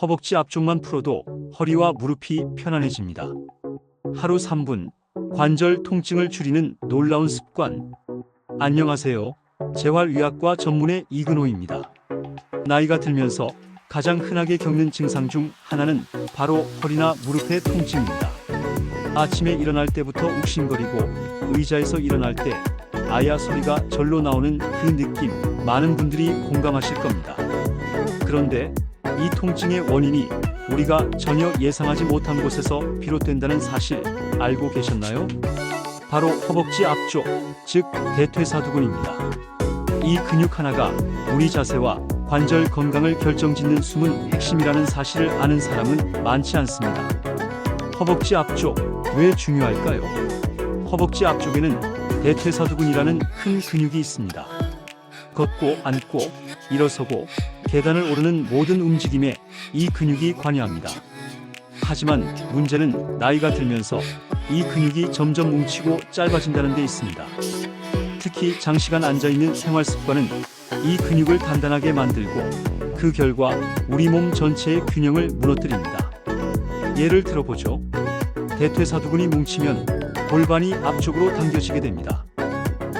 허벅지 앞쪽만 풀어도 허리와 무릎이 편안해집니다. 하루 3분, 관절 통증을 줄이는 놀라운 습관. 안녕하세요. 재활의학과 전문의 이근호입니다. 나이가 들면서 가장 흔하게 겪는 증상 중 하나는 바로 허리나 무릎의 통증입니다. 아침에 일어날 때부터 욱신거리고 의자에서 일어날 때 아야 소리가 절로 나오는 그 느낌, 많은 분들이 공감하실 겁니다. 그런데 이 통증의 원인이 우리가 전혀 예상하지 못한 곳에서 비롯된다는 사실 알고 계셨나요? 바로 허벅지 앞쪽, 즉 대퇴사두근입니다. 이 근육 하나가 우리 자세와 관절 건강을 결정짓는 숨은 핵심이라는 사실을 아는 사람은 많지 않습니다. 허벅지 앞쪽, 왜 중요할까요? 허벅지 앞쪽에는 대퇴사두근이라는 큰 근육이 있습니다. 걷고 앉고 일어서고 계단을 오르는 모든 움직임에 이 근육이 관여합니다. 하지만 문제는 나이가 들면서 이 근육이 점점 뭉치고 짧아진다는 데 있습니다. 특히 장시간 앉아있는 생활 습관은 이 근육을 단단하게 만들고 그 결과 우리 몸 전체의 균형을 무너뜨립니다. 예를 들어보죠. 대퇴사두근이 뭉치면 골반이 앞쪽으로 당겨지게 됩니다.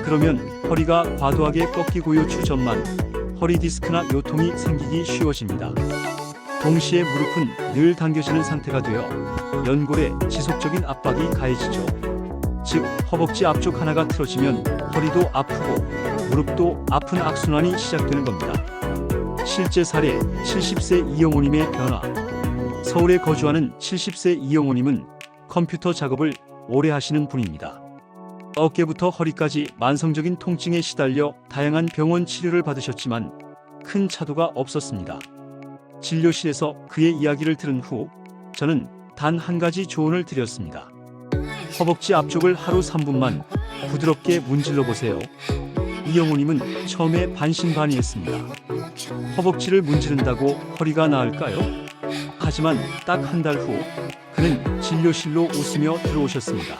그러면 허리가 과도하게 꺾이고요. 추전만 허리 디스크나 요통이 생기기 쉬워집니다. 동시에 무릎은 늘 당겨지는 상태가 되어 연골에 지속적인 압박이 가해지죠. 즉 허벅지 앞쪽 하나가 틀어지면 허리도 아프고 무릎도 아픈 악순환이 시작되는 겁니다. 실제 사례 70세 이영호님의 변화. 서울에 거주하는 70세 이영호님은 컴퓨터 작업을 오래 하시는 분입니다. 어깨부터 허리까지 만성적인 통증에 시달려 다양한 병원 치료를 받으셨지만 큰 차도가 없었습니다. 진료실에서 그의 이야기를 들은 후 저는 단 한 가지 조언을 드렸습니다. 허벅지 앞쪽을 하루 3분만 부드럽게 문질러 보세요. 이영호님은 처음에 반신반의했습니다. 허벅지를 문지른다고 허리가 나을까요? 하지만 딱 한 달 후 그는 진료실로 웃으며 들어오셨습니다.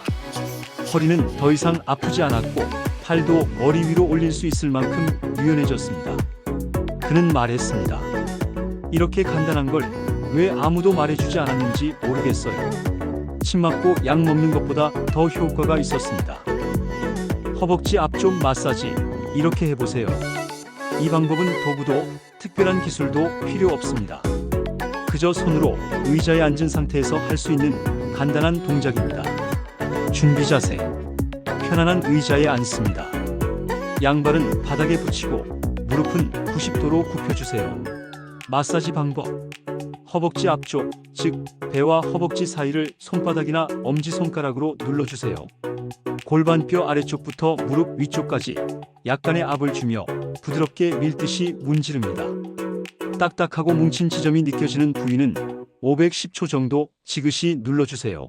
허리는 더 이상 아프지 않았고 팔도 머리 위로 올릴 수 있을 만큼 유연해졌습니다. 그는 말했습니다. 이렇게 간단한 걸 왜 아무도 말해주지 않았는지 모르겠어요. 침 맞고 약 먹는 것보다 더 효과가 있었습니다. 허벅지 앞쪽 마사지 이렇게 해보세요. 이 방법은 도구도 특별한 기술도 필요 없습니다. 그저 손으로 의자에 앉은 상태에서 할 수 있는 간단한 동작입니다. 준비 자세. 편안한 의자에 앉습니다. 양발은 바닥에 붙이고 무릎은 90도로 굽혀주세요. 마사지 방법. 허벅지 앞쪽, 즉 배와 허벅지 사이를 손바닥이나 엄지손가락으로 눌러주세요. 골반뼈 아래쪽부터 무릎 위쪽까지 약간의 압을 주며 부드럽게 밀듯이 문지릅니다. 딱딱하고 뭉친 지점이 느껴지는 부위는 510초 정도 지그시 눌러주세요.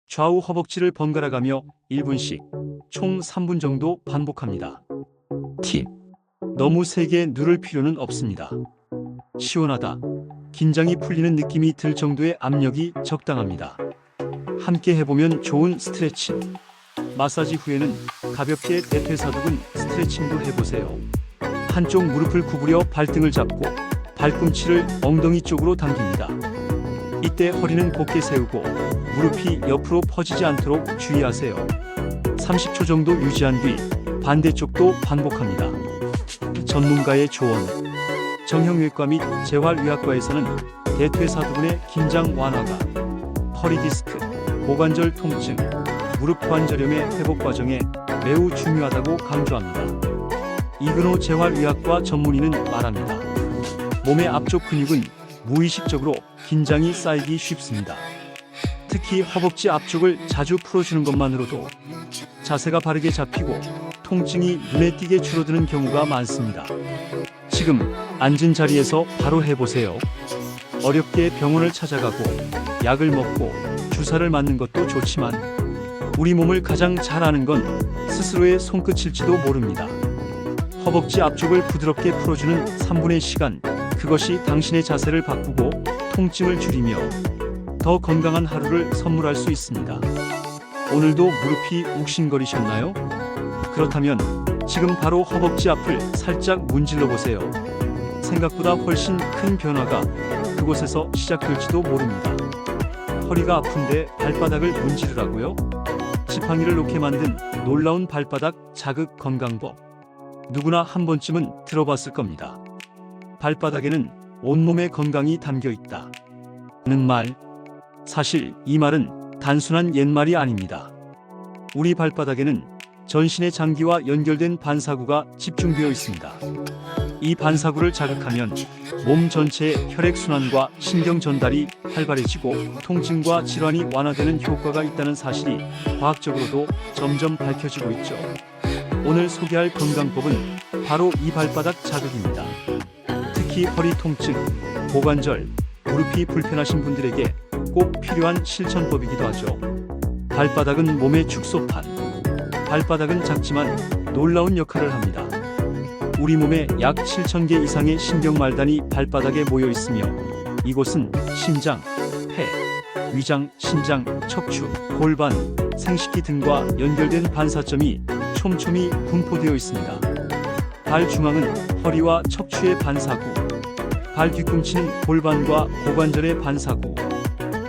좌우 허벅지를 번갈아 가며 1분씩 총 3분 정도 반복합니다. 팁. 너무 세게 누를 필요는 없습니다. 시원하다, 긴장이 풀리는 느낌이 들 정도의 압력이 적당합니다. 함께 해보면 좋은 스트레칭. 마사지 후에는 가볍게 대퇴사두근 스트레칭도 해보세요. 한쪽 무릎을 구부려 발등을 잡고 발꿈치를 엉덩이 쪽으로 당깁니다. 이때 허리는 곧게 세우고 무릎이 옆으로 퍼지지 않도록 주의하세요. 30초 정도 유지한 뒤 반대쪽도 반복합니다. 전문가의 조언. 정형외과 및 재활의학과에서는 대퇴사두근의 긴장 완화가 허리 디스크, 고관절 통증, 무릎 관절염의 회복 과정에 매우 중요하다고 강조합니다. 이근호 재활의학과 전문의는 말합니다. 몸의 앞쪽 근육은 무의식적으로 긴장이 쌓이기 쉽습니다. 특히 허벅지 앞쪽을 자주 풀어주는 것만으로도 자세가 바르게 잡히고 통증이 눈에 띄게 줄어드는 경우가 많습니다. 지금 앉은 자리에서 바로 해보세요. 어렵게 병원을 찾아가고 약을 먹고 주사를 맞는 것도 좋지만 우리 몸을 가장 잘 아는 건 스스로의 손끝일지도 모릅니다. 허벅지 앞쪽을 부드럽게 풀어주는 3분의 시간, 그것이 당신의 자세를 바꾸고 통증을 줄이며 더 건강한 하루를 선물할 수 있습니다. 오늘도 무릎이 욱신거리셨나요? 그렇다면 지금 바로 허벅지 앞을 살짝 문질러 보세요. 생각보다 훨씬 큰 변화가 그곳에서 시작될지도 모릅니다. 허리가 아픈데 발바닥을 문지르라고요? 지팡이를 놓게 만든 놀라운 발바닥 자극 건강법. 누구나 한 번쯤은 들어봤을 겁니다. 발바닥에는 온몸의 건강이 담겨 있다 는 말. 사실 이 말은 단순한 옛말이 아닙니다. 우리 발바닥에는 전신의 장기와 연결된 반사구가 집중되어 있습니다. 이 반사구를 자극하면 몸 전체의 혈액순환과 신경 전달이 활발해지고 통증과 질환이 완화되는 효과가 있다는 사실이 과학적으로도 점점 밝혀지고 있죠. 오늘 소개할 건강법은 바로 이 발바닥 자극입니다. 특히 허리 통증, 고관절, 무릎이 불편하신 분들에게 꼭 필요한 실천법이기도 하죠. 발바닥은 몸의 축소판. 발바닥은 작지만 놀라운 역할을 합니다. 우리 몸에 약 7,000개 이상의 신경말단이 발바닥에 모여 있으며 이곳은 심장, 폐, 위장, 신장, 척추, 골반, 생식기 등과 연결된 반사점이 촘촘히 분포되어 있습니다. 발 중앙은 허리와 척추의 반사구, 발 뒤꿈치는 골반과 고관절의 반사구,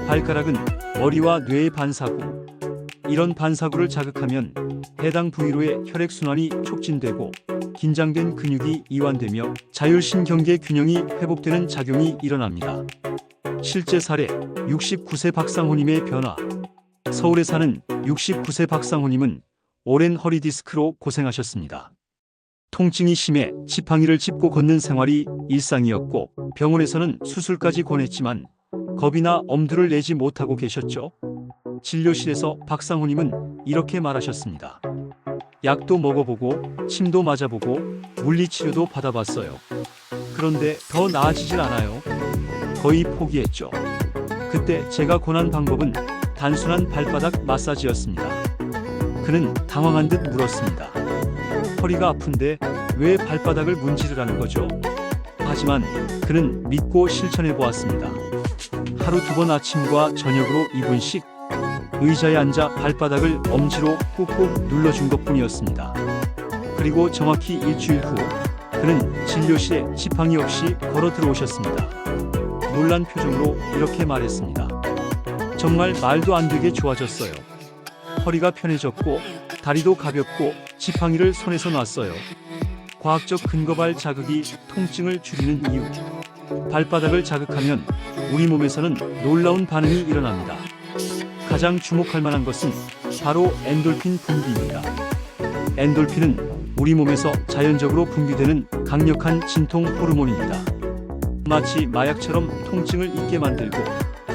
발가락은 머리와 뇌의 반사구. 이런 반사구를 자극하면 해당 부위로의 혈액순환이 촉진되고 긴장된 근육이 이완되며 자율신경계 균형이 회복되는 작용이 일어납니다. 실제 사례 69세 박상호님의 변화. 서울에 사는 69세 박상호님은 오랜 허리 디스크로 고생하셨습니다. 통증이 심해 지팡이를 짚고 걷는 생활이 일상이었고 병원에서는 수술까지 권했지만 겁이나 엄두를 내지 못하고 계셨죠. 진료실에서 박상호님은 이렇게 말하셨습니다. 약도 먹어보고 침도 맞아보고 물리치료도 받아봤어요. 그런데 더 나아지질 않아요. 거의 포기했죠. 그때 제가 권한 방법은 단순한 발바닥 마사지였습니다. 그는 당황한 듯 물었습니다. 허리가 아픈데 왜 발바닥을 문지르라는 거죠? 하지만 그는 믿고 실천해 보았습니다. 하루 2번 아침과 저녁으로 2분씩 의자에 앉아 발바닥을 엄지로 꾹꾹 눌러준 것뿐이었습니다. 그리고 정확히 일주일 후 그는 진료실에 지팡이 없이 걸어 들어오셨습니다. 놀란 표정으로 이렇게 말했습니다. 정말 말도 안 되게 좋아졌어요. 허리가 편해졌고 다리도 가볍고 지팡이를 손에서 놨어요. 과학적 근거발 자극이 통증을 줄이는 이유. 발바닥을 자극하면 우리 몸에서는 놀라운 반응이 일어납니다. 가장 주목할 만한 것은 바로 엔돌핀 분비입니다. 엔돌핀은 우리 몸에서 자연적으로 분비되는 강력한 진통 호르몬입니다. 마치 마약처럼 통증을 잊게 만들고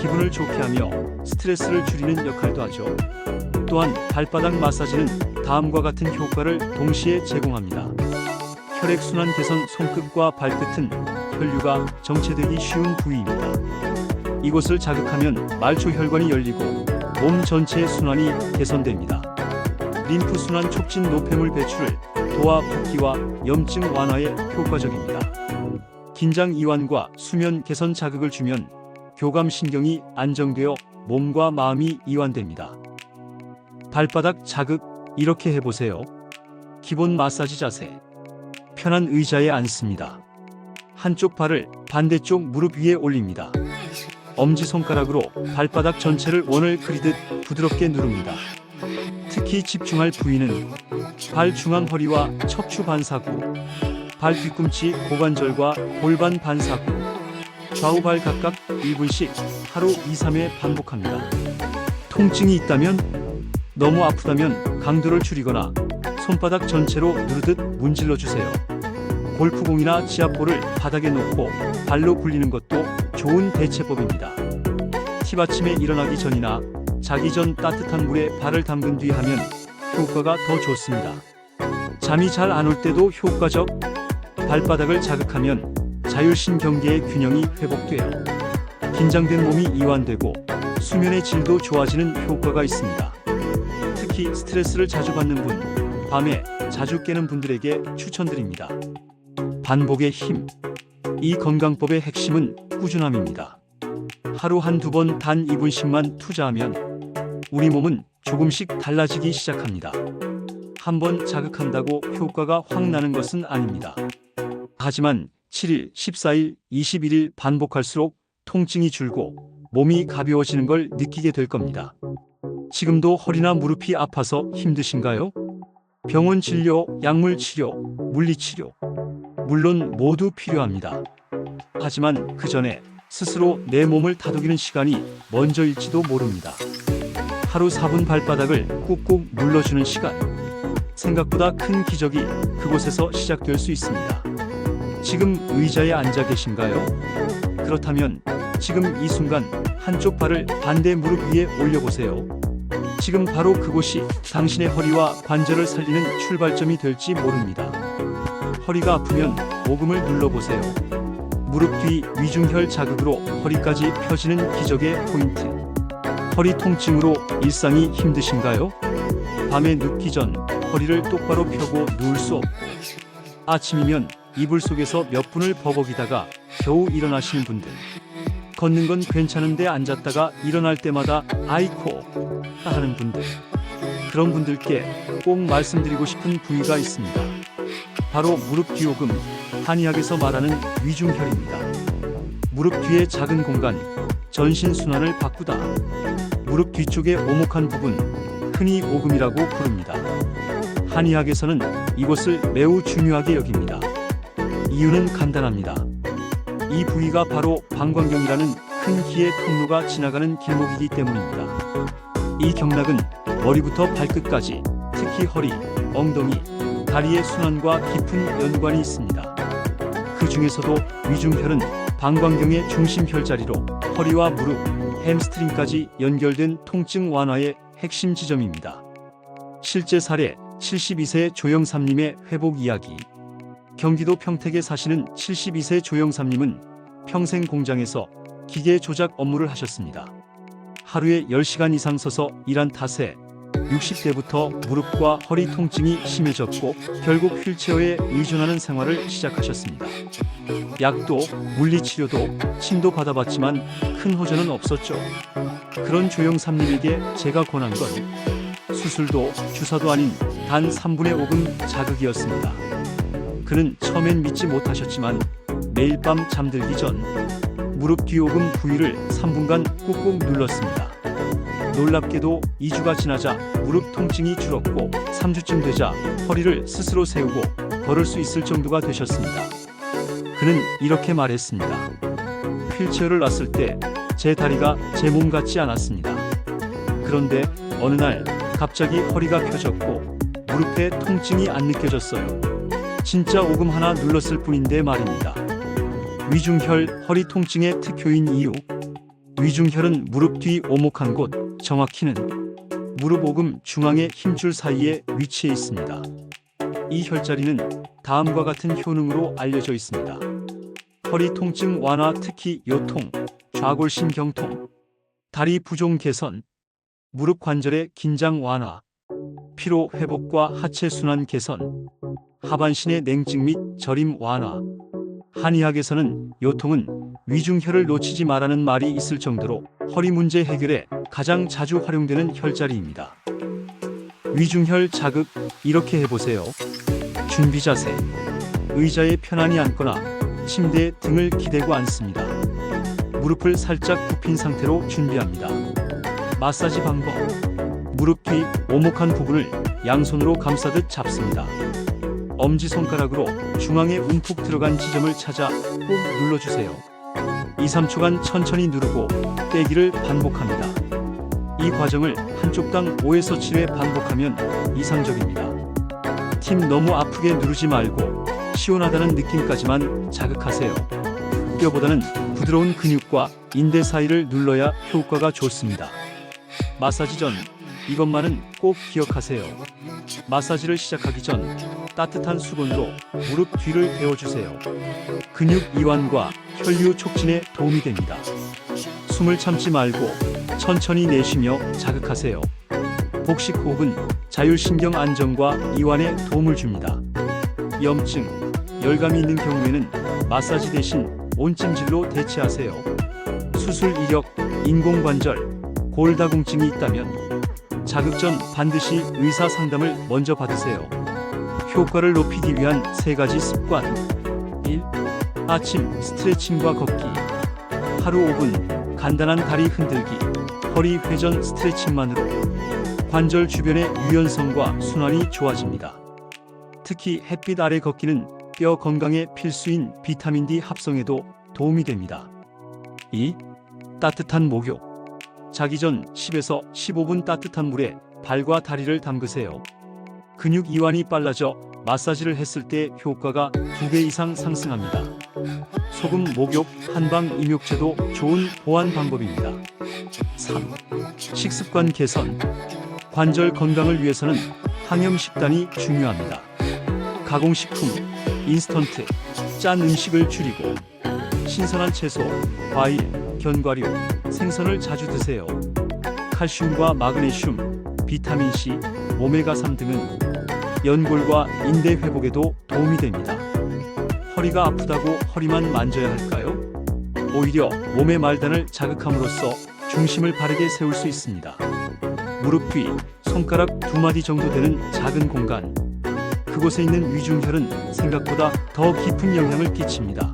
기분을 좋게 하며 스트레스를 줄이는 역할도 하죠. 또한 발바닥 마사지는 다음과 같은 효과를 동시에 제공합니다. 혈액순환 개선. 손끝과 발끝은 혈류가 정체되기 쉬운 부위입니다. 이곳을 자극하면 말초혈관이 열리고 몸 전체의 순환이 개선됩니다. 림프순환 촉진. 노폐물 배출을 도와 붓기와 염증 완화에 효과적입니다. 긴장 이완과 수면 개선. 자극을 주면 교감신경이 안정되어 몸과 마음이 이완됩니다. 발바닥 자극 이렇게 해보세요. 기본 마사지 자세. 편한 의자에 앉습니다. 한쪽 발을 반대쪽 무릎 위에 올립니다. 엄지손가락으로 발바닥 전체를 원을 그리듯 부드럽게 누릅니다. 특히 집중할 부위는 발 중앙 허리와 척추 반사구, 발 뒤꿈치 고관절과 골반 반사구, 좌우 발 각각 1분씩 하루 2-3회 반복합니다. 통증이 있다면, 너무 아프다면 강도를 줄이거나 손바닥 전체로 누르듯 문질러 주세요. 골프공이나 지압볼을 바닥에 놓고 발로 굴리는 것도 좋은 대체법입니다. 팁. 아침에 일어나기 전이나 자기 전 따뜻한 물에 발을 담근 뒤 하면 효과가 더 좋습니다. 잠이 잘 안 올 때도 효과적. 발바닥을 자극하면 자율신경계의 균형이 회복돼요. 긴장된 몸이 이완되고 수면의 질도 좋아지는 효과가 있습니다. 특히 스트레스를 자주 받는 분, 밤에 자주 깨는 분들에게 추천드립니다. 반복의 힘. 이 건강법의 핵심은 꾸준함입니다. 하루 1-2번 단 2분씩만 투자하면 우리 몸은 조금씩 달라지기 시작합니다. 한번 자극한다고 효과가 확 나는 것은 아닙니다. 하지만 7일, 14일, 21일 반복할수록 통증이 줄고 몸이 가벼워지는 걸 느끼게 될 겁니다. 지금도 허리나 무릎이 아파서 힘드신가요? 병원 진료, 약물 치료, 물리치료, 물론 모두 필요합니다. 하지만 그 전에 스스로 내 몸을 다독이는 시간이 먼저일지도 모릅니다. 하루 4분 발바닥을 꾹꾹 눌러주는 시간. 생각보다 큰 기적이 그곳에서 시작될 수 있습니다. 지금 의자에 앉아 계신가요? 그렇다면 지금 이 순간 한쪽 발을 반대 무릎 위에 올려보세요. 지금 바로 그곳이 당신의 허리와 관절을 살리는 출발점이 될지 모릅니다. 허리가 아프면 오금을 눌러보세요. 무릎 뒤 위중혈 자극으로 허리까지 펴지는 기적의 포인트. 허리 통증으로 일상이 힘드신가요? 밤에 눕기 전 허리를 똑바로 펴고 누울 수 없고, 아침이면 이불 속에서 몇 분을 버벅이다가 겨우 일어나시는 분들, 걷는 건 괜찮은데 앉았다가 일어날 때마다 아이코 하는 분들, 그런 분들께 꼭 말씀드리고 싶은 부위가 있습니다. 바로 무릎 뒤오금, 한의학에서 말하는 위중혈입니다. 무릎 뒤의 작은 공간, 전신 순환을 바꾸다. 무릎 뒤쪽의 오목한 부분, 흔히 오금이라고 부릅니다. 한의학에서는 이곳을 매우 중요하게 여깁니다. 이유는 간단합니다. 이 부위가 바로 방광경이라는 큰 기의 통로가 지나가는 길목이기 때문입니다. 이 경락은 머리부터 발끝까지, 특히 허리, 엉덩이, 다리의 순환과 깊은 연관이 있습니다. 그 중에서도 위중혈은 방광경의 중심 혈자리로 허리와 무릎, 햄스트링까지 연결된 통증 완화의 핵심 지점입니다. 실제 사례 72세 조영삼님의 회복 이야기. 경기도 평택에 사시는 72세 조영삼님은 평생 공장에서 기계 조작 업무를 하셨습니다. 하루에 10시간 이상 서서 일한 탓에 60대부터 무릎과 허리 통증이 심해졌고 결국 휠체어에 의존하는 생활을 시작하셨습니다. 약도 물리치료도 침도 받아봤지만 큰 호전은 없었죠. 그런 조영삼님에게 제가 권한 건 수술도 주사도 아닌 단 3분의 5금 자극이었습니다. 그는 처음엔 믿지 못하셨지만 매일 밤 잠들기 전 무릎 뒤오금 부위를 3분간 꾹꾹 눌렀습니다. 놀랍게도 2주가 지나자 무릎 통증이 줄었고 3주쯤 되자 허리를 스스로 세우고 걸을 수 있을 정도가 되셨습니다. 그는 이렇게 말했습니다. 휠체어를 놨을 때 제 다리가 제 몸 같지 않았습니다. 그런데 어느 날 갑자기 허리가 펴졌고 무릎에 통증이 안 느껴졌어요. 진짜 오금 하나 눌렀을 뿐인데 말입니다. 위중혈 허리 통증의 특효인 이유. 위중혈은 무릎 뒤 오목한 곳, 정확히는 무릎 오금 중앙의 힘줄 사이에 위치해 있습니다. 이 혈자리는 다음과 같은 효능으로 알려져 있습니다. 허리 통증 완화, 특히 요통, 좌골신경통, 다리 부종 개선, 무릎 관절의 긴장 완화, 피로 회복과 하체 순환 개선, 하반신의 냉증 및 저림 완화. 한의학에서는 요통은 위중혈을 놓치지 말라는 말이 있을 정도로 허리 문제 해결에 가장 자주 활용되는 혈자리입니다. 위중혈 자극, 이렇게 해보세요. 준비 자세. 의자에 편안히 앉거나 침대에 등을 기대고 앉습니다. 무릎을 살짝 굽힌 상태로 준비합니다. 마사지 방법. 무릎 뒤 오목한 부분을 양손으로 감싸듯 잡습니다. 엄지손가락으로 중앙에 움푹 들어간 지점을 찾아 꾹 눌러주세요. 2-3초간 천천히 누르고 떼기를 반복합니다. 이 과정을 한쪽당 5에서 7회 반복하면 이상적입니다. 팀 너무 아프게 누르지 말고 시원하다는 느낌까지만 자극하세요. 뼈보다는 부드러운 근육과 인대 사이를 눌러야 효과가 좋습니다. 마사지 전 이것만은 꼭 기억하세요. 마사지를 시작하기 전 따뜻한 수건으로 무릎 뒤를 데워주세요. 근육 이완과 혈류 촉진에 도움이 됩니다. 숨을 참지 말고 천천히 내쉬며 자극하세요. 복식 호흡은 자율신경 안정과 이완에 도움을 줍니다. 염증, 열감이 있는 경우에는 마사지 대신 온찜질로 대체하세요. 수술 이력, 인공관절, 골다공증이 있다면 자극 전 반드시 의사 상담을 먼저 받으세요. 효과를 높이기 위한 3가지 습관. 1. 아침 스트레칭과 걷기. 하루 5분 간단한 다리 흔들기, 허리 회전 스트레칭만으로 관절 주변의 유연성과 순환이 좋아집니다. 특히 햇빛 아래 걷기는 뼈 건강에 필수인 비타민 D 합성에도 도움이 됩니다. 2. 따뜻한 목욕. 자기 전 10에서 15분 따뜻한 물에 발과 다리를 담그세요. 근육 이완이 빨라져 마사지를 했을 때 효과가 2배 이상 상승합니다. 소금 목욕, 한방 입욕제도 좋은 보완 방법입니다. 3. 식습관 개선. 관절 건강을 위해서는 항염 식단이 중요합니다. 가공식품, 인스턴트, 짠 음식을 줄이고 신선한 채소, 과일, 견과류, 생선을 자주 드세요. 칼슘과 마그네슘, 비타민C, 오메가3 등은 연골과 인대 회복에도 도움이 됩니다. 허리가 아프다고 허리만 만져야 할까요? 오히려 몸의 말단을 자극함으로써 중심을 바르게 세울 수 있습니다. 무릎 뒤, 손가락 2마디 정도 되는 작은 공간. 그곳에 있는 위중혈은 생각보다 더 깊은 영향을 끼칩니다.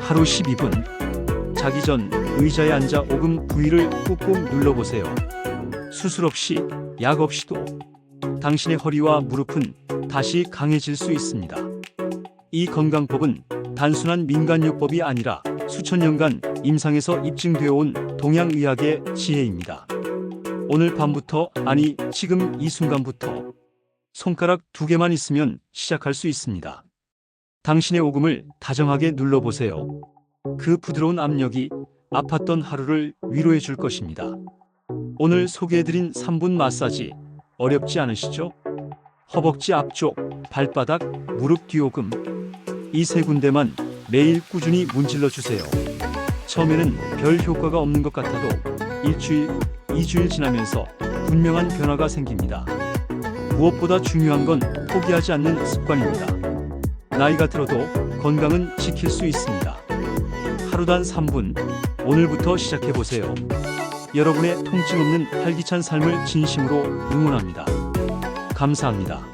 하루 12분. 자기 전 의자에 앉아 오금 부위를 꾹꾹 눌러보세요. 수술 없이, 약 없이도 당신의 허리와 무릎은 다시 강해질 수 있습니다. 이 건강법은 단순한 민간요법이 아니라 수천 년간 임상에서 입증되어 온 동양의학의 지혜입니다. 오늘 밤부터, 아니 지금 이 순간부터 손가락 2개만 있으면 시작할 수 있습니다. 당신의 오금을 다정하게 눌러보세요. 그 부드러운 압력이 아팠던 하루를 위로해 줄 것입니다. 오늘 소개해드린 3분 마사지 어렵지 않으시죠? 허벅지 앞쪽, 발바닥, 무릎 뒤 오금 이 3군데만 매일 꾸준히 문질러 주세요. 처음에는 별 효과가 없는 것 같아도 일주일, 2주일 지나면서 분명한 변화가 생깁니다. 무엇보다 중요한 건 포기하지 않는 습관입니다. 나이가 들어도 건강은 지킬 수 있습니다. 하루단 3분, 오늘부터 시작해보세요. 여러분의 통증 없는 활기찬 삶을 진심으로 응원합니다. 감사합니다.